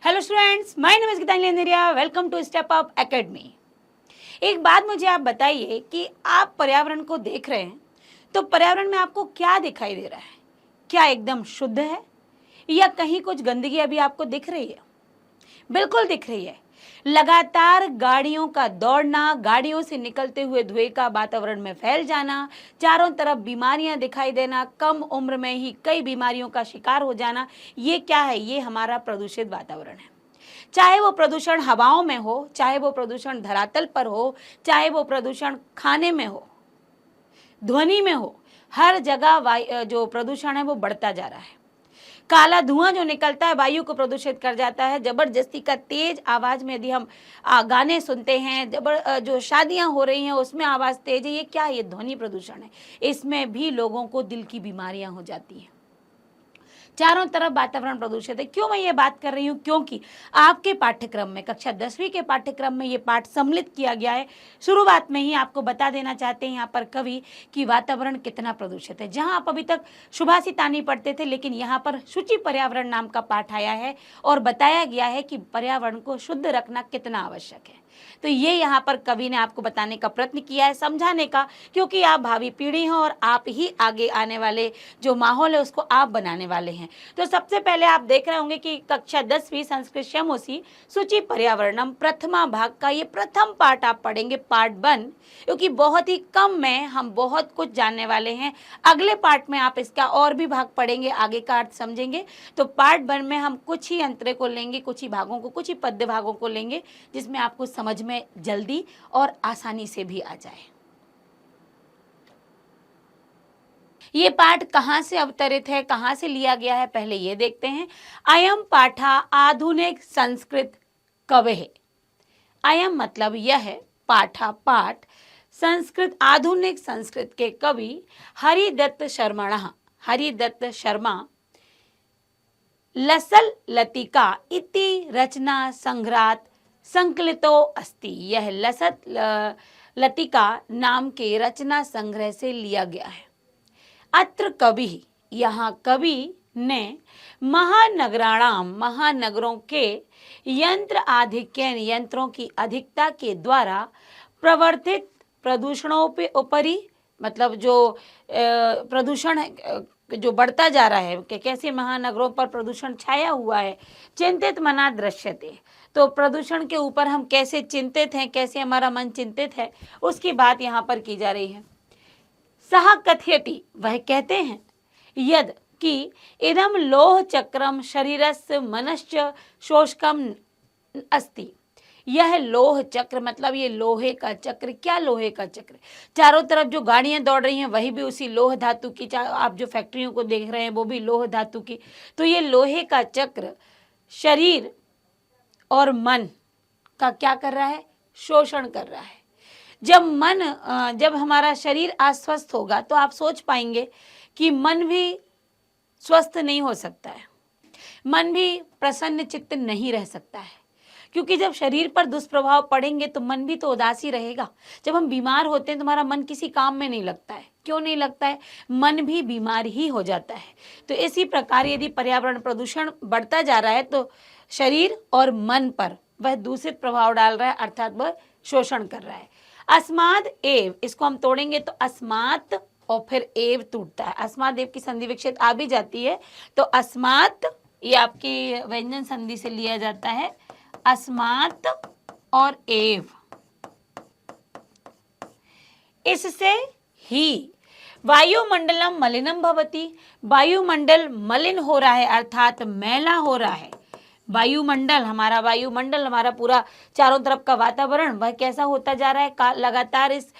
Hello students, my name is Geetanjali Andheria. Welcome to step up academy. एक बात मुझे आप बताइए कि आप पर्यावरण को देख रहे हैं तो पर्यावरण में आपको क्या दिखाई दे रहा है? क्या एकदम शुद्ध है या कहीं कुछ गंदगी अभी आपको दिख रही है? बिल्कुल दिख रही है। लगातार गाड़ियों का दौड़ना, गाड़ियों से निकलते हुए धुएं का वातावरण में फैल जाना, चारों तरफ बीमारियां दिखाई देना, कम उम्र में ही कई बीमारियों का शिकार हो जाना, ये क्या है? ये हमारा प्रदूषित वातावरण है। चाहे वो प्रदूषण हवाओं में हो, चाहे वो प्रदूषण धरातल पर हो, चाहे वो प्रदूषण खाने में हो, ध्वनि में हो, हर जगह जो प्रदूषण है वो बढ़ता जा रहा है। काला धुआं जो निकलता है वायु को प्रदूषित कर जाता है। जबरदस्ती का तेज आवाज में यदि हम गाने सुनते हैं, जो शादियां हो रही हैं उसमें आवाज तेज है, ये क्या है? ये ध्वनि प्रदूषण है। इसमें भी लोगों को दिल की बीमारियां हो जाती हैं। चारों तरफ वातावरण प्रदूषित है। क्यों मैं ये बात कर रही हूँ? क्योंकि आपके पाठ्यक्रम में कक्षा 10वीं के पाठ्यक्रम में ये पाठ सम्मिलित किया गया है। शुरुआत में ही आपको बता देना चाहते हैं यहाँ पर कवि कि वातावरण कितना प्रदूषित है। जहाँ आप अभी तक सुभाषितानी पढ़ते थे, लेकिन यहाँ पर शुचि पर्यावरण नाम का पाठ आया है और बताया गया है कि पर्यावरण को शुद्ध रखना कितना आवश्यक है। तो ये यहाँ पर कवि ने आपको बताने का प्रयत्न किया है, समझाने का, क्योंकि आप भावी पीढ़ी हैं और आप ही आगे आने वाले जो माहौल है उसको आप बनाने वाले हैं। तो सबसे पहले आप देख रहे होंगे कि कक्षा 10वीं संस्कृत शमोसी सूची पर्यावरणम प्रथमा भाग का ये प्रथम पाठ आप पढ़ेंगे, पार्ट 1, क्योंकि बहुत ही कम में हम बहुत कुछ जानने वाले हैं। अगले पार्ट में आप इसका और भी भाग पढ़ेंगे, आगे का अर्थ समझेंगे। तो पार्ट 1 में हम कुछ ही अंतरे को लेंगे, कुछ ही भागों को, कुछ ही पद्य भागों को लेंगे, जिसमें आपको समझ में जल्दी और आसानी से भी आ जाए। ये पाठ कहाँ से अवतरित है, कहाँ से लिया गया है, पहले ये देखते हैं। अयम पाठा आधुनिक संस्कृत कवेः। अयम मतलब यह है, पाठा पाठ, संस्कृत आधुनिक संस्कृत के कवि हरिदत्त शर्मणः, हरिदत्त शर्मा, लसल लतिका इति रचना संग्रहात् संकलितो अस्ति। यह लसत लतिका नाम के रचना संग्रह से लिया गया है। अत्र कवि, यहाँ कवि ने महानगराणाम, महानगरों के यंत्र आधिक्येन, यंत्रों की अधिकता के द्वारा प्रवर्तित प्रदूषणों पे ऊपरी, मतलब जो प्रदूषण जो बढ़ता जा रहा है कि कैसे महानगरों पर प्रदूषण छाया हुआ है, चिंतित मना दृश्यते। तो प्रदूषण के ऊपर हम कैसे चिंतित हैं, कैसे हमारा मन चिंतित है, उसकी बात यहाँ पर की जा रही है। सह कथयति, वह कहते हैं, यद कि इदम लोह चक्रम शरीरस्य मनश्च शोषकम अस्ति। यह लोह चक्र मतलब ये लोहे का चक्र। क्या लोहे का चक्र? चारों तरफ जो गाड़ियां दौड़ रही हैं वही भी उसी लोह धातु की, आप जो फैक्ट्रियों को देख रहे हैं वो भी लोह धातु की। तो ये लोहे का चक्र शरीर और मन का क्या कर रहा है? शोषण कर रहा है। जब हमारा शरीर अस्वस्थ होगा तो आप सोच पाएंगे कि मन भी स्वस्थ नहीं हो सकता है, मन भी प्रसन्न चित्त नहीं रह सकता है, क्योंकि जब शरीर पर दुष्प्रभाव पड़ेंगे तो मन भी तो उदास ही रहेगा। जब हम बीमार होते हैं तो हमारा मन किसी काम में नहीं लगता है। क्यों नहीं लगता है? मन भी बीमार ही हो जाता है। तो इसी प्रकार यदि पर्यावरण प्रदूषण बढ़ता जा रहा है तो शरीर और मन पर वह दूषित प्रभाव डाल रहा है, अर्थात वह शोषण कर रहा है। अस्माद एव, इसको हम तोड़ेंगे तो अस्मात और फिर एव टूटता है। अस्माद एव की संधि विच्छेद आ भी जाती है, तो अस्मात ये आपकी व्यंजन संधि से लिया जाता है, अस्मात और एव। इससे ही वायुमंडलम मलिनम भवति, वायुमंडल मलिन हो रहा है, अर्थात मैला हो रहा है। वायुमंडल, हमारा पूरा चारों तरफ का वातावरण वह कैसा होता जा रहा है? लगातार इस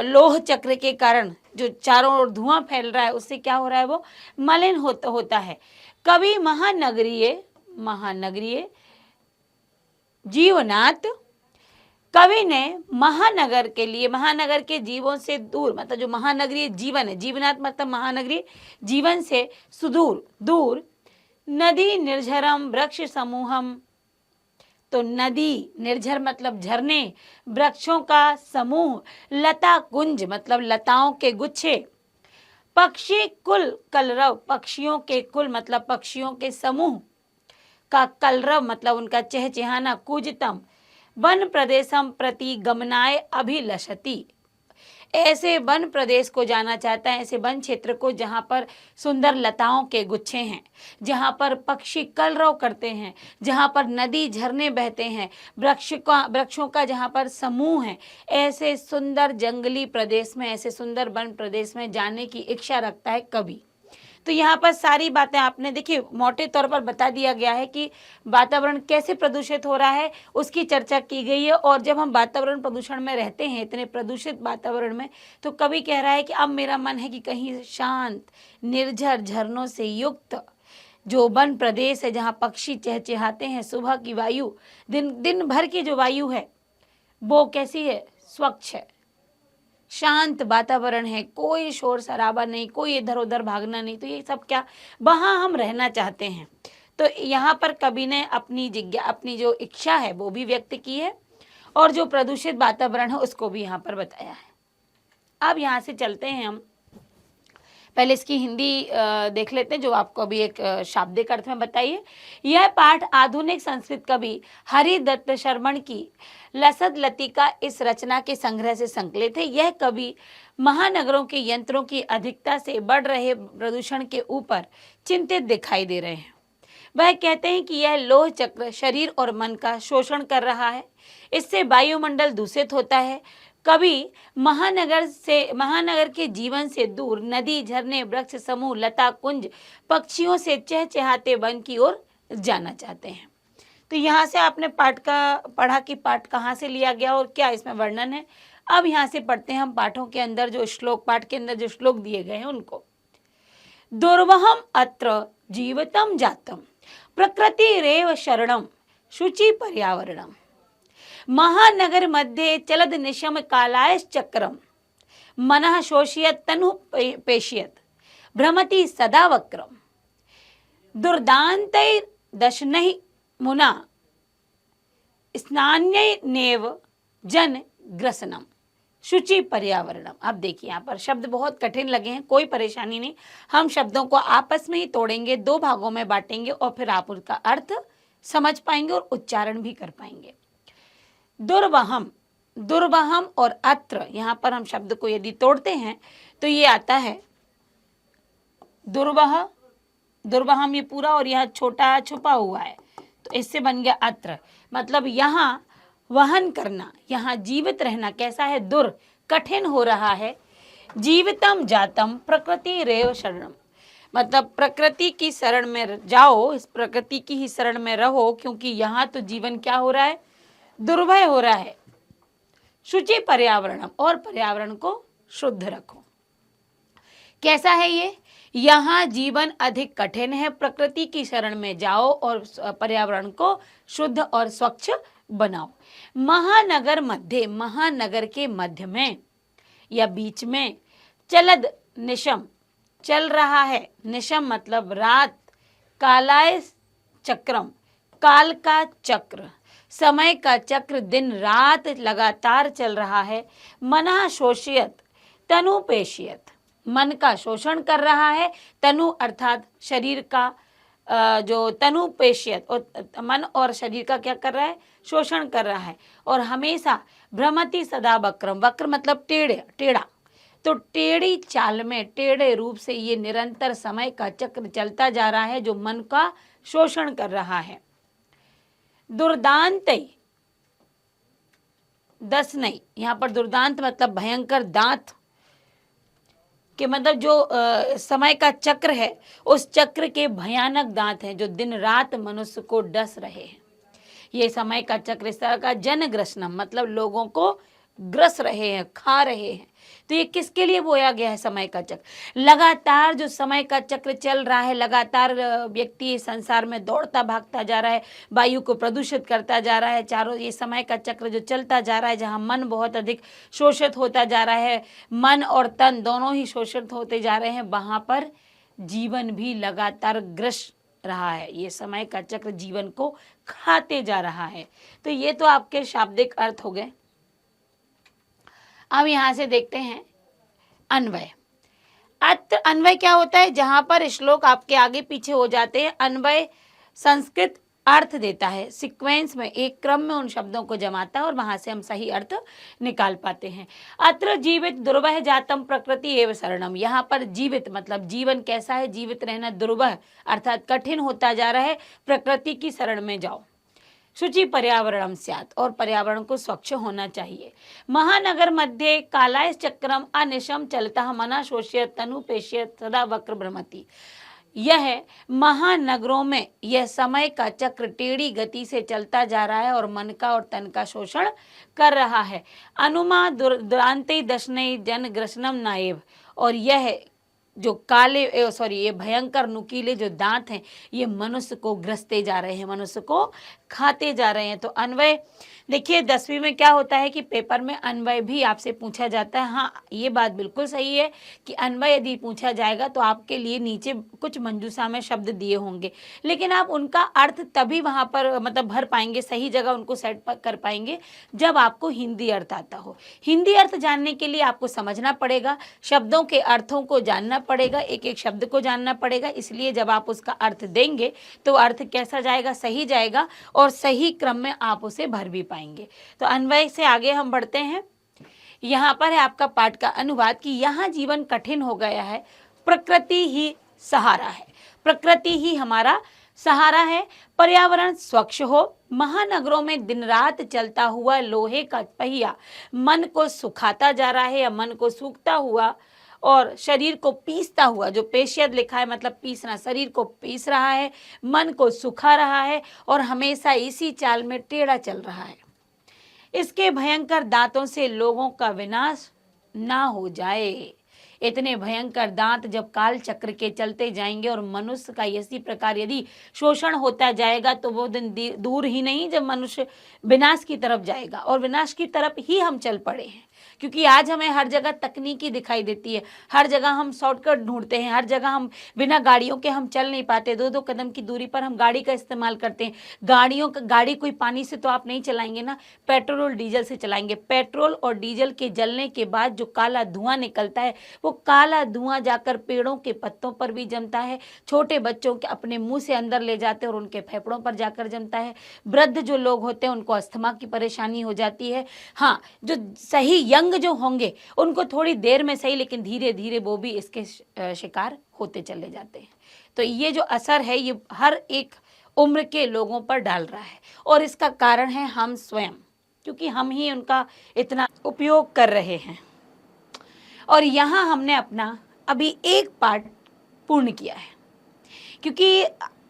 लोह चक्र के कारण जो चारों ओर धुआं फैल रहा है उससे क्या हो रहा है? वो मलिन होता है। कवि महानगरीय जीवनात्, कवि ने महानगर के लिए, महानगर के जीवों से दूर, मतलब जो महानगरीय जीवन है, जीवनात् मतलब महानगरीय जीवन से सुदूर, दूर, नदी निर्झरम वृक्ष समूहम। तो नदी, निर्झर मतलब झरने, वृक्षों का समूह, लता कुंज मतलब लताओं के गुच्छे, पक्षी कुल कलरव, पक्षियों के कुल मतलब पक्षियों के समूह, का कलरव मतलब उनका चहचहाना, कूजतम वन प्रदेशम प्रति गमनाय अभिलषति, ऐसे वन प्रदेश को जाना चाहता है, ऐसे वन क्षेत्र को जहाँ पर सुंदर लताओं के गुच्छे हैं, जहाँ पर पक्षी कलरव करते हैं, जहाँ पर नदी झरने बहते हैं, वृक्षों का जहाँ पर समूह है, ऐसे सुंदर जंगली प्रदेश में, ऐसे सुंदर वन प्रदेश में जाने की इच्छा रखता है कवि। तो यहाँ पर सारी बातें आपने देखिए मोटे तौर पर बता दिया गया है कि वातावरण कैसे प्रदूषित हो रहा है, उसकी चर्चा की गई है। और जब हम वातावरण प्रदूषण में रहते हैं, इतने प्रदूषित वातावरण में, तो कवि कह रहा है कि अब मेरा मन है कि कहीं शांत निर्झर झरनों से युक्त जो वन प्रदेश है, जहाँ पक्षी चहचहाते हैं, सुबह की वायु, दिन भर की जो वायु है वो कैसी है, स्वच्छ है, शांत वातावरण है, कोई शोर शराबा नहीं, कोई इधर उधर भागना नहीं। तो ये सब क्या, वहाँ हम रहना चाहते हैं। तो यहाँ पर कवि ने अपनी जो इच्छा है वो भी व्यक्त की है, और जो प्रदूषित वातावरण है उसको भी यहाँ पर बताया है। अब यहाँ से चलते हैं हम, पहले इसकी हिंदी देख लेते हैं, जो आपको अभी एक शाब्दिक अर्थ में बताइए। यह पाठ आधुनिक संस्कृत कवि हरिदत्त शर्मण की लसद लतिका इस रचना के संग्रह से संकलित है। यह कवि महानगरों के यंत्रों की अधिकता से बढ़ रहे प्रदूषण के ऊपर चिंतित दिखाई दे रहे हैं। वह कहते हैं कि यह लोह चक्र शरीर और मन का शोषण कर रहा है, इससे वायुमंडल दूषित होता है। कवि महानगर के जीवन से दूर नदी झरने वृक्ष समूह लता कुंज पक्षियों से चहचहाते वन की ओर जाना चाहते हैं। तो यहाँ से आपने पाठ का पढ़ा कि पाठ कहाँ से लिया गया और क्या इसमें वर्णन है। अब यहाँ से पढ़ते हैं हम पाठों के अंदर जो श्लोक, पाठ के अंदर जो श्लोक दिए गए हैं उनको। दुर्वहम अत्र जीवितम जातम प्रकृतिरेव शरणम शुचि पर्यावरणम महानगर मध्ये चलद निशम कालायश्चक्रम मनः शोषयत तनु पेशयत भ्रमति सदा वक्रम दुर्दान्तैर् दशनैः मुना स्नान्यैनेव जन ग्रसनम शुचि पर्यावरणम। अब देखिए यहाँ पर शब्द बहुत कठिन लगे हैं, कोई परेशानी नहीं, हम शब्दों को आपस में ही तोड़ेंगे, दो भागों में बांटेंगे और फिर आप उनका अर्थ समझ पाएंगे और उच्चारण भी कर पाएंगे। दुर्वहम और अत्र, यहाँ पर हम शब्द को यदि तोड़ते हैं तो ये आता है दुर्वहम, ये पूरा और यह छोटा छुपा हुआ है, तो इससे बन गया अत्र। मतलब यहाँ वहन करना, यहाँ जीवित रहना कैसा है, दुर कठिन हो रहा है। जीवितम जातम प्रकृति रेव शरणम, मतलब प्रकृति की शरण में जाओ, इस प्रकृति की ही शरण में रहो, क्योंकि यहाँ तो जीवन क्या हो रहा है, दुर्भय हो रहा है। शुचि पर्यावरणम, और पर्यावरण को शुद्ध रखो। कैसा है ये, यहाँ जीवन अधिक कठिन है, प्रकृति की शरण में जाओ और पर्यावरण को शुद्ध और स्वच्छ बनाओ। महानगर मध्य, महानगर के मध्य में या बीच में, चलद निशम चल रहा है, निशम मतलब रात, कालाय चक्रम काल का चक्र, समय का चक्र दिन रात लगातार चल रहा है। मना शोषयत तनु पेशियत, मन का शोषण कर रहा है, तनु अर्थात शरीर का जो तनु पेशियत, और मन और शरीर का क्या कर रहा है, शोषण कर रहा है। और हमेशा भ्रमति सदा वक्रम, वक्र मतलब टेढ़ा, तो टेढ़ी चाल में, टेढ़े रूप से ये निरंतर समय का चक्र चलता जा रहा है, जो मन का शोषण कर रहा है। दुर्दांत दस नहीं, यहाँ पर दुर्दांत मतलब भयंकर, दांत के मतलब जो समय का चक्र है, उस चक्र के भयानक दांत हैं जो दिन रात मनुष्य को डस रहे हैं। ये समय का चक्र इस तरह का, जनग्रसनम मतलब लोगों को ग्रस रहे हैं, खा रहे हैं। तो ये किसके लिए बोया गया है समय का चक्र, लगातार जो समय का चक्र चल रहा है, लगातार व्यक्ति संसार में दौड़ता भागता जा रहा है, वायु को प्रदूषित करता जा रहा है, चारों ये समय का चक्र जो चलता जा रहा है, जहाँ मन बहुत अधिक शोषित होता जा रहा है, मन और तन दोनों ही शोषित होते जा रहे हैं, वहाँ पर जीवन भी लगातार ग्रस रहा है। ये समय का चक्र जीवन को खाते जा रहा है। तो ये तो आपके शाब्दिक अर्थ हो गए। अब यहाँ से देखते हैं अन्वय। अन्वय क्या होता है, जहाँ पर श्लोक आपके आगे पीछे हो जाते हैं, अन्वय संस्कृत अर्थ देता है, सीक्वेंस में एक क्रम में उन शब्दों को जमाता है और वहां से हम सही अर्थ निकाल पाते हैं। अत्र जीवित दुर्वह जातम प्रकृति एवं शरणम, यहाँ पर जीवित मतलब जीवन कैसा है, जीवित रहना, दुर्वह अर्थात कठिन होता जा रहा है, प्रकृति की शरण में जाओ। शुचि पर्यावरणम स्यात्, और पर्यावरण को स्वच्छ होना चाहिए। महानगर मध्ये कालाय चक्रम अनिशम चलता मना शोष्य तनुपेश्य सदा वक्र भ्रमति। यह महानगरों में यह समय का चक्र टेढ़ी गति से चलता जा रहा है और मन का और तन का शोषण कर रहा है। अनुमा दुरांते दशने जन ग्रसनम नाएव, और यह जो काले ये भयंकर नुकीले जो दांत हैं ये मनुष्य को ग्रसते जा रहे हैं, मनुष्य को खाते जा रहे हैं। तो अन्वय देखिए 10वीं में क्या होता है कि पेपर में अन्वय भी आपसे पूछा जाता है। हाँ, ये बात बिल्कुल सही है कि अन्वय यदि पूछा जाएगा तो आपके लिए नीचे कुछ मंजूषा में शब्द दिए होंगे, लेकिन आप उनका अर्थ तभी वहाँ पर मतलब भर पाएंगे, सही जगह उनको सेट कर पाएंगे जब आपको हिंदी अर्थ आता हो। हिंदी अर्थ जानने के लिए आपको समझना पड़ेगा, शब्दों के अर्थों को जानना पड़ेगा, एक एक शब्द को जानना पड़ेगा। इसलिए जब आप उसका अर्थ देंगे तो अर्थ कैसा जाएगा, सही जाएगा और सही क्रम में आप उसे भर भी पाएंगे। तो अन्वय से आगे हम बढ़ते हैं। यहाँ पर है आपका पाठ का अनुवाद कि यहाँ जीवन कठिन हो गया है, प्रकृति ही सहारा है, प्रकृति ही हमारा सहारा है। पर्यावरण स्वच्छ हो, महानगरों में दिन रात चलता हुआ लोहे का पहिया मन को सुखाता जा रहा है या मन को सूखता हुआ और शरीर को पीसता हुआ, जो पेशियत लिखा है मतलब पीसना, शरीर को पीस रहा है, मन को सुखा रहा है और हमेशा इसी चाल में टेढ़ा चल रहा है। इसके भयंकर दांतों से लोगों का विनाश ना हो जाए। इतने भयंकर दांत जब काल चक्र के चलते जाएंगे और मनुष्य का इसी प्रकार यदि शोषण होता जाएगा तो वो दिन दूर ही नहीं जब मनुष्य विनाश की तरफ जाएगा, और विनाश की तरफ ही हम चल पड़े हैं। क्योंकि आज हमें हर जगह तकनीकी दिखाई देती है, हर जगह हम शॉर्टकट ढूंढते हैं, हर जगह हम बिना गाड़ियों के हम चल नहीं पाते, 2-2 कदम की दूरी पर हम गाड़ी का इस्तेमाल करते हैं। गाड़ी कोई पानी से तो आप नहीं चलाएंगे ना, पेट्रोल और डीजल से चलाएंगे। पेट्रोल और डीजल के जलने के बाद जो काला धुआं निकलता है वो काला धुआं जाकर पेड़ों के पत्तों पर भी जमता है, छोटे बच्चों के अपने मुंह से अंदर ले जाते हैं और उनके फेफड़ों पर जाकर जमता है। वृद्ध जो लोग होते हैं उनको अस्थमा की परेशानी हो जाती है। हाँ, जो सही यंग जो होंगे उनको थोड़ी देर में सही, लेकिन धीरे धीरे वो भी इसके शिकार होते चले जाते हैं। तो ये जो असर है ये हर एक उम्र के लोगों पर डाल रहा है और इसका कारण है हम स्वयं, क्योंकि हम ही उनका इतना उपयोग कर रहे हैं। और यहाँ हमने अपना अभी एक पाठ पूर्ण किया है, क्योंकि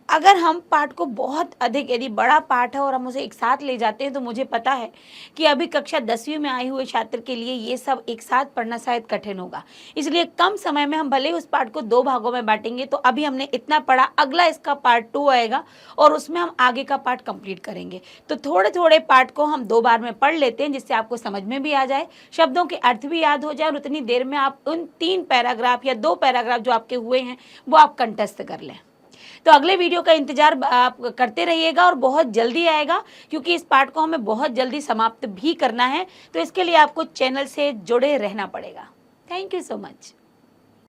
अगर हम पाठ को बहुत अधिक, यदि बड़ा पाठ है और हम उसे एक साथ ले जाते हैं तो मुझे पता है कि अभी कक्षा 10वीं में आए हुए छात्र के लिए ये सब एक साथ पढ़ना शायद कठिन होगा। इसलिए कम समय में हम भले उस पाठ को 2 भागों में बांटेंगे। तो अभी हमने इतना पढ़ा, अगला इसका पार्ट 2 आएगा और उसमें हम आगे का पाठ कंप्लीट करेंगे। तो थोड़े थोड़े पाठ को हम 2 बार में पढ़ लेते हैं जिससे आपको समझ में भी आ जाए, शब्दों के अर्थ भी याद हो जाए और उतनी देर में आप उन 3 पैराग्राफ या 2 पैराग्राफ जो आपके हुए हैं वो आप कंठस्थ कर लें। तो अगले वीडियो का इंतजार आप करते रहिएगा और बहुत जल्दी आएगा, क्योंकि इस पाठ को हमें बहुत जल्दी समाप्त भी करना है। तो इसके लिए आपको चैनल से जुड़े रहना पड़ेगा। Thank you so much.